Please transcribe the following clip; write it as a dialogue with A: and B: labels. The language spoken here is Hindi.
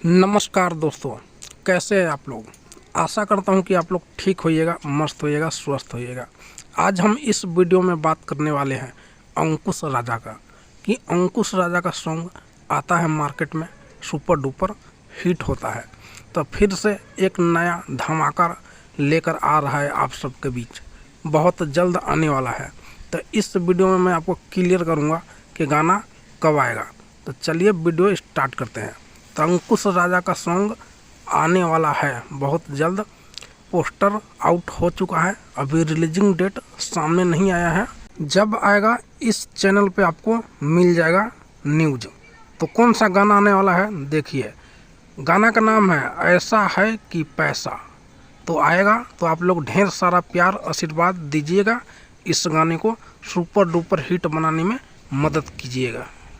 A: नमस्कार दोस्तों, कैसे हैं आप लोग। आशा करता हूं कि आप लोग ठीक होइएगा, मस्त होइएगा, स्वस्थ होइएगा। आज हम इस वीडियो में बात करने वाले हैं अंकुश राजा का, कि अंकुश राजा का सॉन्ग आता है मार्केट में, सुपर डुपर हिट होता है। तो फिर से एक नया धमाका लेकर आ रहा है आप सबके बीच, बहुत जल्द आने वाला है। तो इस वीडियो में मैं आपको क्लियर करूँगा कि गाना कब आएगा। तो चलिए वीडियो स्टार्ट करते हैं। तो अंकुश राजा का सॉन्ग आने वाला है बहुत जल्द। पोस्टर आउट हो चुका है, अभी रिलीजिंग डेट सामने नहीं आया है। जब आएगा इस चैनल पे आपको मिल जाएगा न्यूज। तो कौन सा गाना आने वाला है देखिए। गाना का नाम है ऐसा है कि पैसा। तो आएगा तो आप लोग ढेर सारा प्यार आशीर्वाद दीजिएगा, इस गाने को सुपर डुपर हिट बनाने में मदद कीजिएगा।